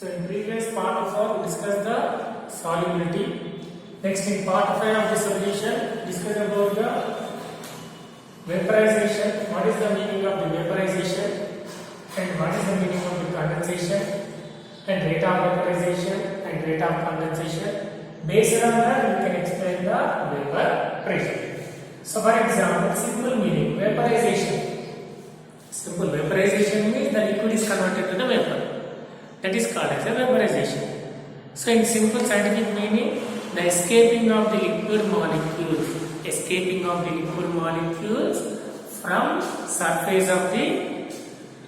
So in previous part of all we discussed the solubility. Next in part 5 of the solution discuss about the vaporization. What is the meaning of the vaporization and what is the meaning of the condensation and rate of vaporization and rate of condensation. Based on that we can explain the vapor pressure. So for example, simple meaning vaporization. Simple vaporization means the liquid is converted to the vapor. That is called as a vaporization. So in simple scientific meaning, the escaping of the liquid molecules, from surface of the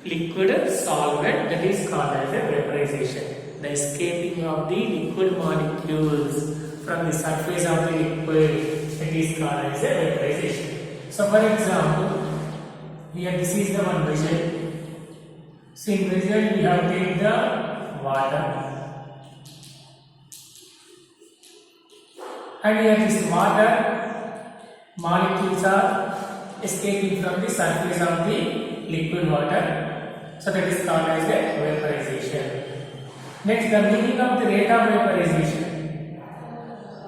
liquid solvent, that is called as a vaporization. The escaping of the liquid molecules from the surface of the liquid, that is called as a vaporization. So for example, here this is the one vessel. So in vessel we have taken the water. And here this water molecules are escaping from the surface of the liquid water. So that is called as a vaporization. Next, the meaning of the rate of vaporization.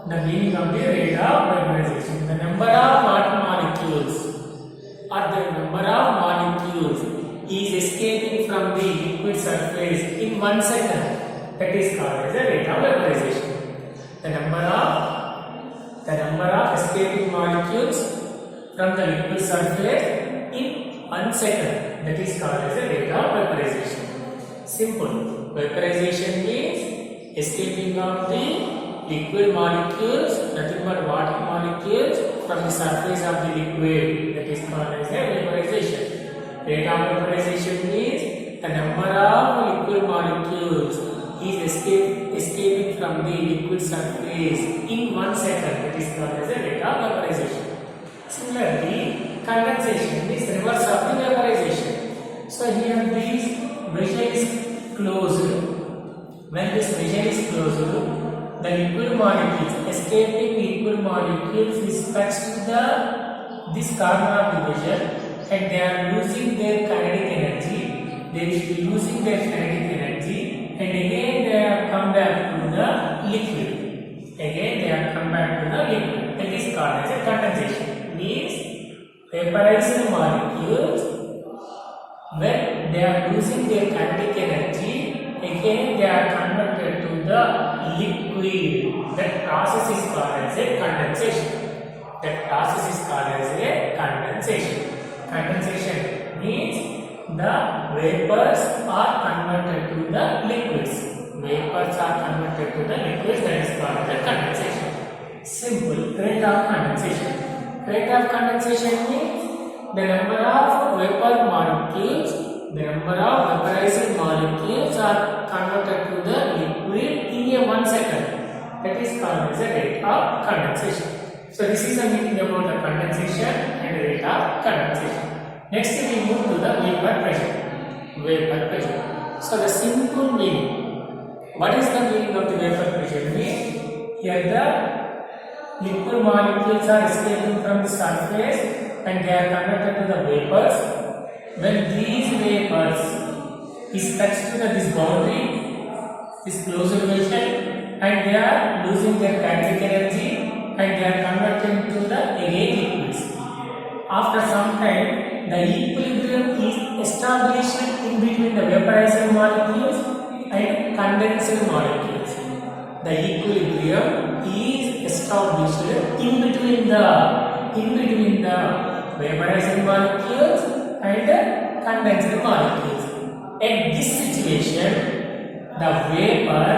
The meaning of the rate of vaporization. The number of water molecules or the number of molecules is escaping from the liquid surface in 1 second. That is called as the rate of vaporization. The number of escaping molecules from the liquid surface in 1 second. That is called as the rate of vaporization. Simple. Vaporization means escaping of the liquid molecules, nothing but water molecules from the surface of the liquid. That is called as a vaporization. Rate of vaporization means the number of liquid molecules is escaping from the liquid surface in 1 second. That is called as a rate of vaporization. Similarly, condensation is reverse of the vaporization. So here this vessel is closed. When this vessel is closed, the liquid molecules, escaping liquid molecules is touched this corner of the vessel and they are losing their kinetic energy. They will be losing their kinetic energy and again they have come back to the liquid. Again they have come back to the liquid. That is called as a condensation. Means vaporized molecules, when they are losing their kinetic energy, again they are converted to the liquid. That process is called as a condensation. That process is called as a condensation. Condensation means the vapors are converted to the liquids. Vapors are converted to the liquids. That is called as a condensation. Simple. Rate of condensation. Rate of condensation means the number of vapor molecules, the number of vaporized molecules are converted to the liquid in a 1 second. That is called as a rate of condensation. So this is the meaning about the condensation and rate of condensation. Next we move to the vapor pressure. Vapor pressure. So the simple meaning. What is the meaning of the vapor pressure? Means here the liquid molecules are escaping from the surface and they are converted to the vapors. When these vapors is touched to this boundary, this closed vessel, and they are losing their kinetic energy and they are converted to the again liquids. After some time, the equilibrium is established in between the vaporized molecules and condensed molecules. The equilibrium is established in between the vaporized molecules and condensed molecules. In this situation, the vapor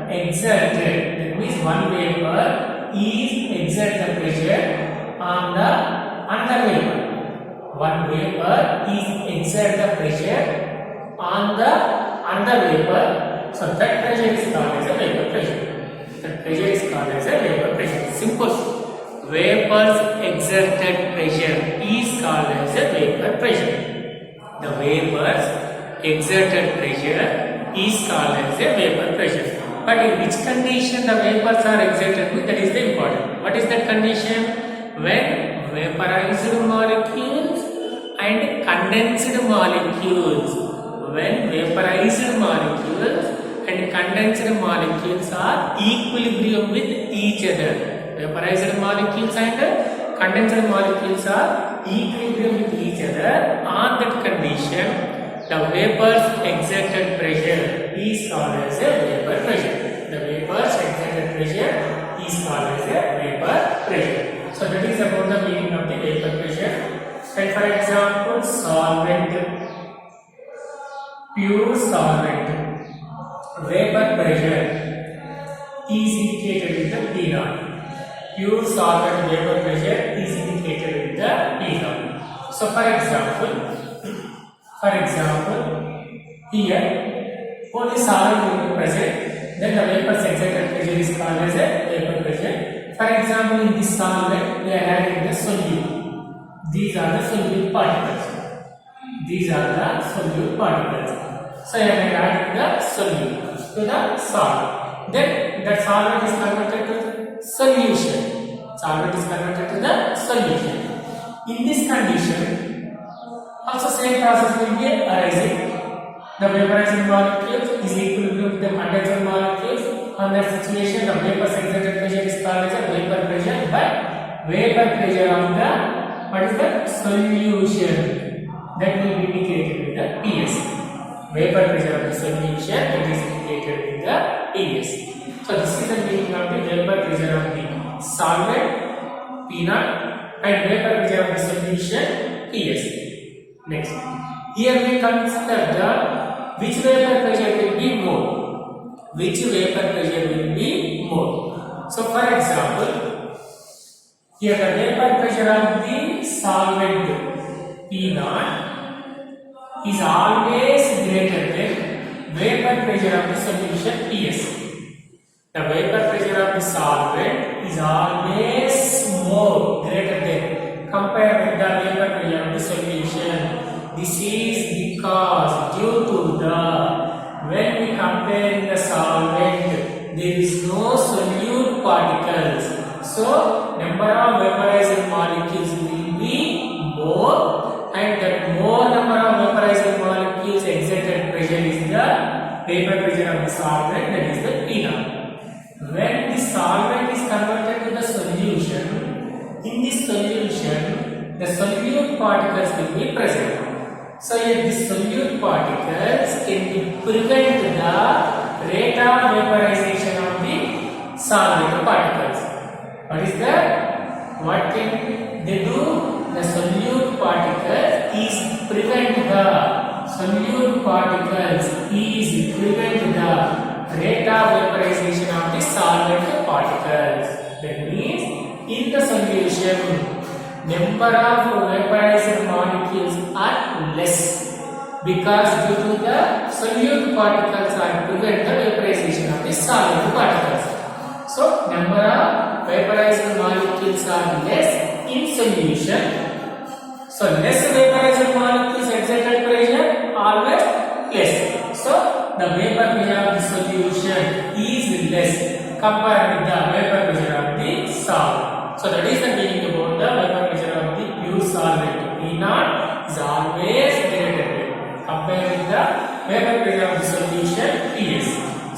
exerted, that means one vapor is exert the pressure on the other vapor. One vapor is exert the pressure on the other vapor. So that pressure is called as a vapor pressure. That pressure is called as a vapor pressure. Simple. Vapor's exerted pressure is called as a vapor pressure. The vapor's exerted pressure is called as a vapor pressure. But in which condition the vapors are exerted? That is the important. What is that condition? When vaporized molecules and condensed molecules. When vaporized molecules and condensed molecules are equilibrium with each other. Vaporized molecules and condensed molecules are equilibrium with each other. On that condition, the vapor's exerted pressure is called as a vapor pressure. The vapor's exerted pressure is called as a vapor pressure. So that is about the meaning of the vapor pressure. And for example, solvent, pure solvent, vapor pressure is indicated with the P naught. Pure solvent vapor pressure is indicated with the P naught. So for example, here only solvent will be present, then the vapor's exerted pressure is called as a vapor pressure. For example, in this solvent we are adding the solute. These are the solute particles. These are the solute particles. So I am adding the solute to the solvent. Then that solvent is converted to solution. Solvent is converted to the solution. In this condition, also same process will be arising. The vaporizing molecule is equilibrium with the condensed molecules. On that situation, the vapor's exerted pressure is called as a vapor pressure, but vapor pressure of the what is the solution that will be indicated with the PS. Vapor pressure of the solution that is indicated with the PS. So this is the meaning of the vapor pressure of the solvent P naught and vapor pressure of the solution PS. Next, here we consider the which vapor pressure will be more. Which vapor pressure will be more. So for example, here the vapor pressure of the solvent P naught is always greater than vapor pressure of the solution PS. The vapor pressure of the solvent is always more greater than compared with the vapor pressure of the solution. This is because due to the when we compare the solvent, there is no solute particles. So, number of vaporizing molecules will be more, and that more number of vaporizing molecules exerted pressure is the vapor pressure of the solvent, that is the P naught. When the solvent is converted to the solution, in this solution, the solute particles will be present. So, if the solute particles can prevent the rate of vaporization of the solvent particles. What is that? What can they do? The solute particles is prevent the rate of vaporization of the solvent particles. That means in the solution, number of vaporized molecules are less because due to the solute particles are prevent the vaporization of the solvent particles. So number of vaporized molecules are less in solution. So less vaporized molecules exerted pressure always less. So the vapor pressure of the solution is less compared with the vapor pressure of the solvent. So that is the meaning about the vapor pressure of the pure solvent. P naught is always greater than compared with the vapor pressure of the solution PS.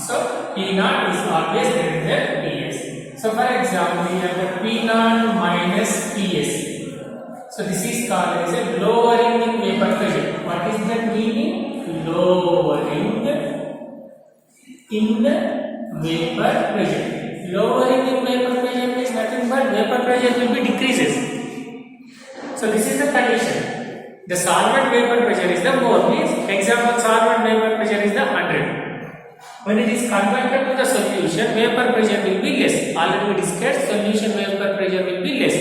So P naught is always greater than PS. So for example, we have the P naught minus PS. So this is called as a lowering in vapor pressure. What is that meaning? Lowering in vapor pressure. Lowering in vapor pressure means nothing but vapor pressure will be decreases. So this is the condition. The solvent vapor pressure is the more, means example solvent vapor pressure is the 100. When it is converted to the solution, vapor pressure will be less. Already we discussed solution vapor pressure will be less.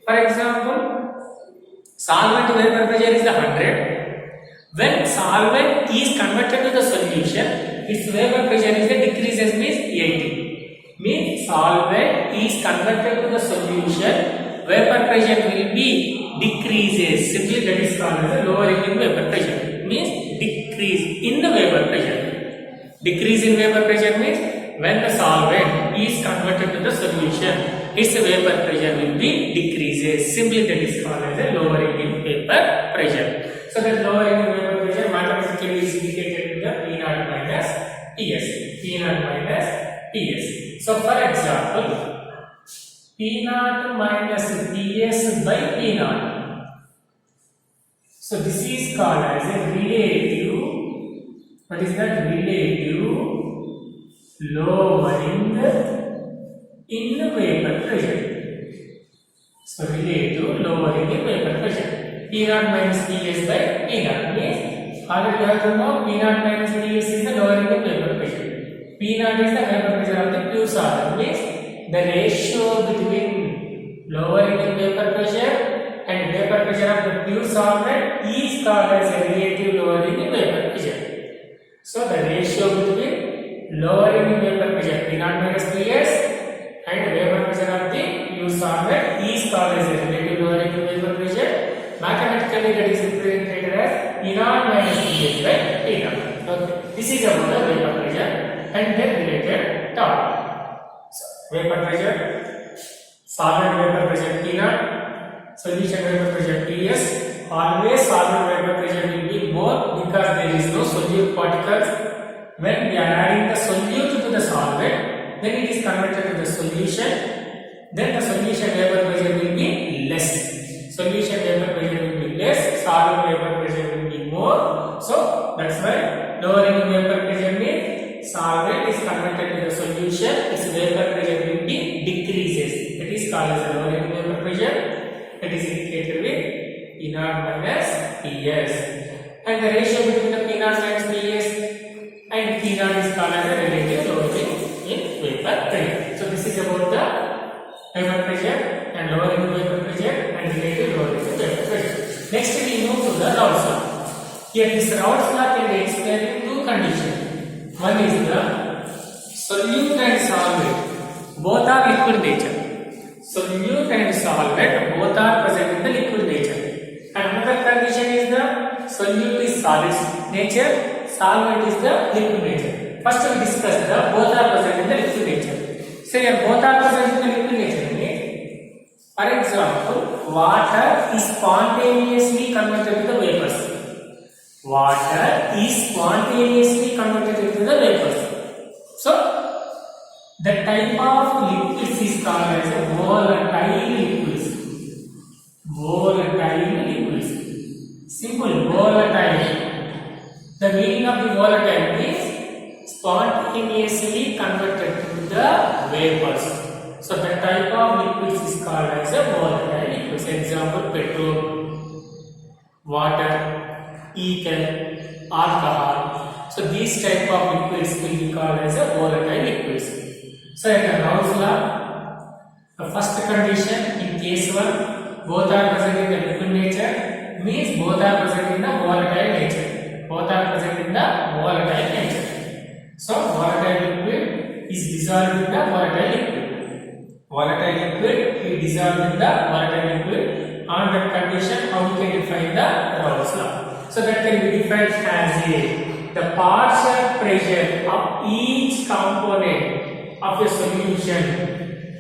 For example, solvent vapor pressure is the 100. When solvent is converted to the solution, its vapor pressure is the decreases means 80. Means solvent is converted to the solution, vapor pressure will be decreases. Simply that is called as the lowering in vapor pressure. Means decrease in the vapor pressure. Decrease in vapor pressure means when the solvent is converted to the solution, its vapor pressure will be decreases. Simply that is called as a lowering in vapor pressure. So that lowering in vapor pressure mathematically is indicated with the P naught minus Ts. P naught minus Ts. So for example, P naught minus Ts by P naught. So this is called as a relative. What is that? Relative lowering in vapor pressure. So relative lowering in vapor pressure. P naught minus Ts by P naught means already you have to know P naught minus Ts is the lowering in vapor pressure. P naught is the vapor pressure of the pure solid. Means the ratio between lowering in vapor pressure and vapor pressure of the pure solid is called as a relative lowering in vapor pressure. So the ratio between lowering in vapor pressure P naught minus Ts and vapor pressure of the pure solid is called as a relative lowering in vapor pressure. Mathematically that is represented as P naught minus Ts by P naught. Okay. This is about the vapor pressure and their related torque. So, vapor pressure, solid vapor pressure P naught, solution vapor pressure Ts. Always solid vapor pressure will be more because there is no solute particles. When we are adding the solute to the solvent, then it is converted to the solution. Then the solution vapor pressure will be less. Solution vapor pressure will be less. Solid vapor pressure will be more. So that's why lowering vapor pressure means solvent is converted to the solution. Its vapor pressure will be decreases. It is called as lowering vapor pressure. It is indicated with P naught minus Ts. And the ratio between the P naught minus Ts and P naught is called as a relative lowering in vapor pressure. So this is about the vapor pressure and lowering vapor pressure and relative lowering vapor pressure. Next we move to the Raoult's law. Here this Raoult's law can be explained in two conditions. One is the solute and solvent both are liquid nature. Solute and solvent both are present in the liquid nature. And another condition is the solute is solid nature, solvent is the liquid nature. First we discuss the both are present in the liquid nature. So here both are present in the liquid nature means, for example, water is spontaneously converted to the vapors. Water is spontaneously converted into the vapors. So the type of liquids is called as a volatile liquids. Volatile liquids. Simple, volatile. The meaning of the volatile is spontaneously converted to the vapors. So the type of liquids is called as a volatile liquids. Example, petrol, water, ether, alcohol. So these type of liquids will be called as a volatile liquids. So in the Raoult's law, the first condition in case 1, both are present in the liquid nature means both are present in the volatile nature. Both are present in the volatile nature. So volatile liquid is dissolved in the volatile liquid. Volatile liquid is dissolved in the volatile liquid. On that condition, how we can define the Raoult's law? So that can be defined as the partial pressure of each component of a solution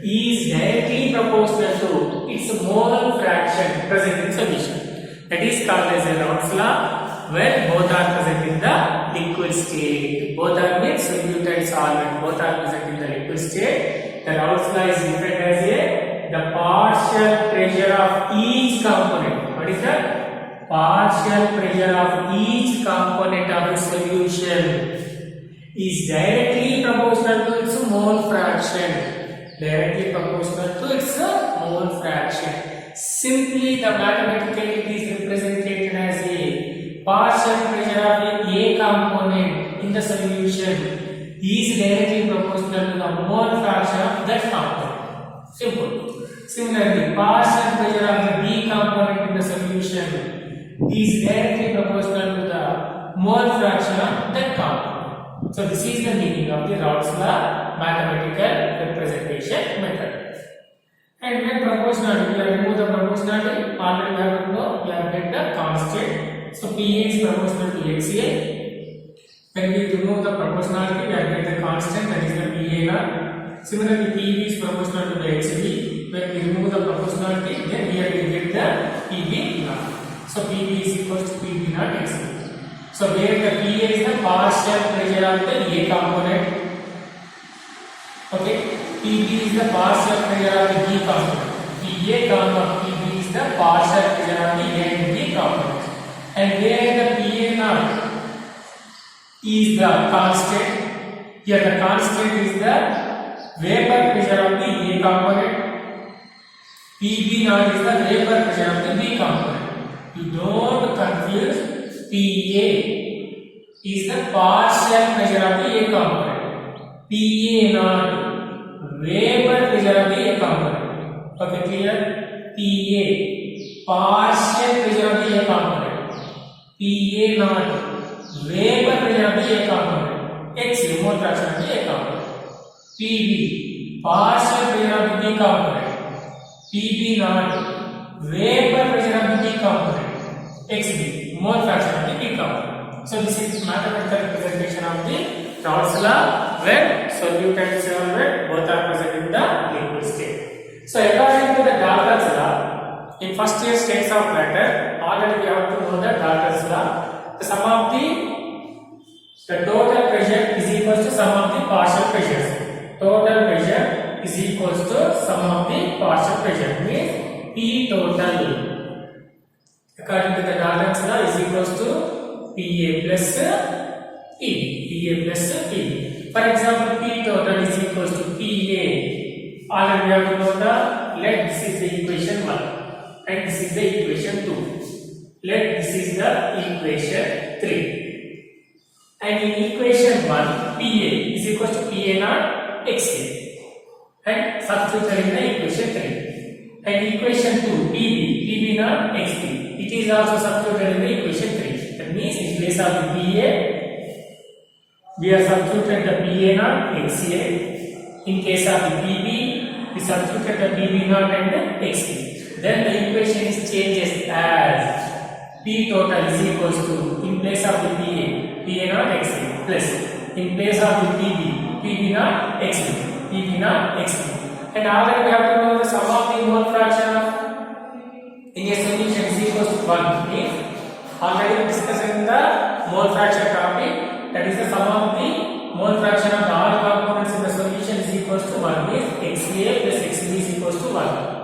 is directly proportional to its mole fraction present in solution. That is called as a Raoult's law when both are present in the liquid state. Both are means solute and solvent. Both are present in the liquid state. The Raoult's law is defined as the partial pressure of each component. What is that? Partial pressure of each component of a solution is directly proportional to its mole fraction. Directly proportional to its mole fraction. Simply the mathematically it is represented as a partial pressure of a component in the solution is directly proportional to the mole fraction of that component. Simple. Similarly, partial pressure of the B component in the solution is directly proportional to the mole fraction of that component. So this is the meaning of the Raoult's law mathematical representation method. And when proportionality, we have remove the proportionality, already we have to know, we have get the constant. So PA is proportional to XA. When we remove the proportionality, we have get the constant, that is the PA naught. Similarly, PB is proportional to the XB. When we remove the proportionality, then here we get the PB naught. So PB is equal to PB naught XB. So where the PA is the partial pressure of the A component. Okay, PB is the partial pressure of the B component. PA comma PB is the partial pressure of the A and B component. And where the PA naught is the constant. Here the constant is the vapor pressure of the A component. PB naught is the vapor pressure of the B component. You don't confuse. PA is the partial pressure of the A component. PA naught vapor pressure of the A component. Okay, clear? PA partial pressure of the A component. PA naught vapor pressure of the A component. X mole fraction of the A component. PB partial pressure of the B component. PB naught vapor pressure of the B component. XB mole fraction of the B component. So this is mathematical representation of the Raoult's law where solute and solvent both are present in the liquid state. So according to the Dalton's law, in first year states of matter, already we have to know the Dalton's law. The sum of the total pressure is equal to sum of the partial pressures. Total pressure is equal to sum of the partial pressure. Means P total. According to the Dalton's law is equals to PA plus PB. PA plus PB. For example, P total is equals to PA. Already we have to know the let this is the equation 1 and this is the equation 2. Let this is the equation 3. And in equation 1, PA is equals to PA naught XA. And substitute in the equation 3. And equation 2, PB naught XB. It is also substituted in the equation 3. That means in place of the PA, we have substituted the PA naught XA. In case of the PB, we substituted the PB naught and the XB. Then the equation is changes as P total is equals to, in place of the PA naught XA plus in place of the PB naught XB. PB naught XB. And already we have to know the sum of the mole fraction in a solution is equals to 1. Means already we discussed in the mole fraction topic, that is the sum of the mole fraction of all components in the solution is equals to 1. Means XA plus XB is equals to 1.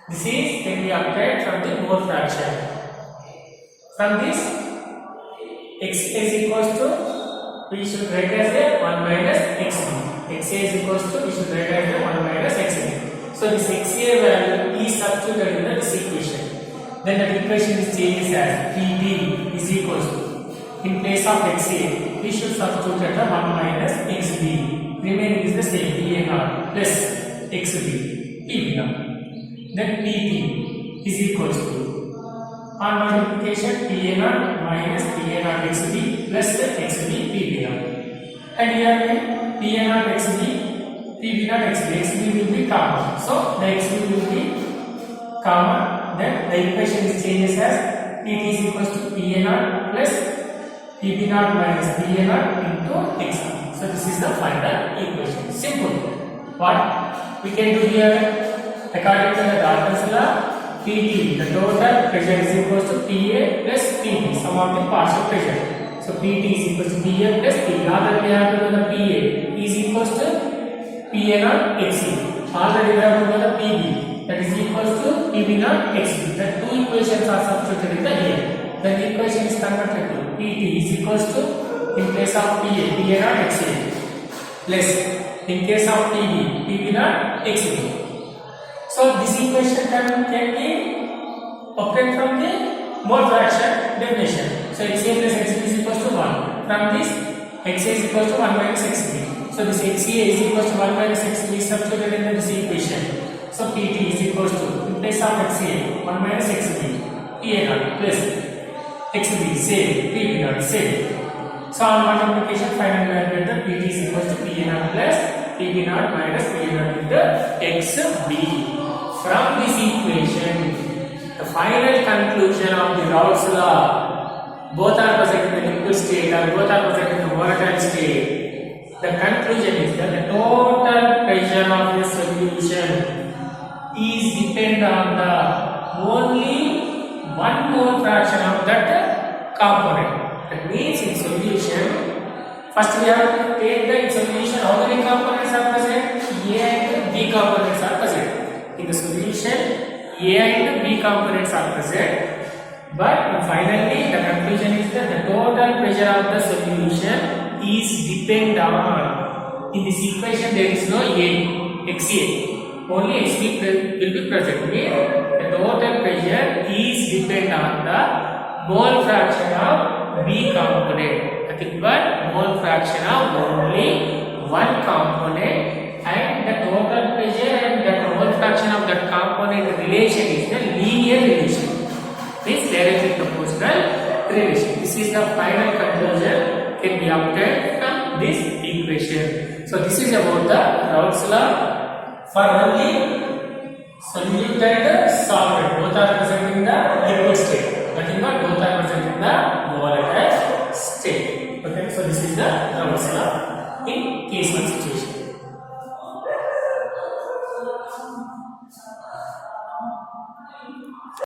This is can be obtained from the mole fraction. From this, XA is equals to, we should write as a 1 minus XB. XA is equals to, we should write as a 1 minus XB. So this XA value is substituted in this equation. Then the equation is changed as PB is equals to, in place of XA, we should substitute the 1 minus XB. Remaining is the same, PA naught plus XB, PB naught. Then PP is equals to, on multiplication, PA naught minus PA naught XB plus XB, PB naught. And here PA naught XB, PB naught XB will be common. So the XB will be common. Then the equation is changes as PT is equals to PA naught plus PB naught minus PA naught into XB. So this is the final equation. Simple. What we can do here, according to the Dalton's law, PT, the total pressure is equals to PA plus PB, sum of the partial pressure. So PT is equals to PA plus PB. Already we have to know the PA is equals to PA naught XB. Already we have to know the PB, that is equals to PB naught XB. The two equations are substituted in the here. Then the equation is converted to PT is equals to, in place of PA naught XA plus in case of PB naught XB. So this equation can be obtained from the mole fraction definition. So XA plus XB is equals to 1. From this, XA is equals to 1 minus XB. So this XA is equals to 1 minus XB is substituted in this equation. So PT is equals to, in place of XA, 1 minus XB, PA naught plus XB, same, PB naught, same. So on multiplication, finally we get the PT is equals to PA naught plus PB naught minus PA naught into XB. From this equation, the final conclusion of the Raoult's law, both are present in the liquid state or both are present in the volatile state. The conclusion is that the total pressure of the solution is depend on the only one mole fraction of that component. That First we have to take the solution. How many components are present? A and B components are present. In the solution, A and B components are present. But finally, the conclusion is that the total pressure of the solution is depend on. In this equation, there is no A, XA. Only XB will be present. The total pressure is depend on the mole fraction of B component. Nothing but mole fraction of only one component, and the total pressure and the mole fraction of that component relation is the linear relation. This directly proportional relation. This is the final conclusion can be obtained from this equation. So this is about the Raoult's law for only solute and solvent. Both are present in the liquid state. Nothing but both are present in the volatile state. Okay, so this is the Raoult's law in case 1 situation.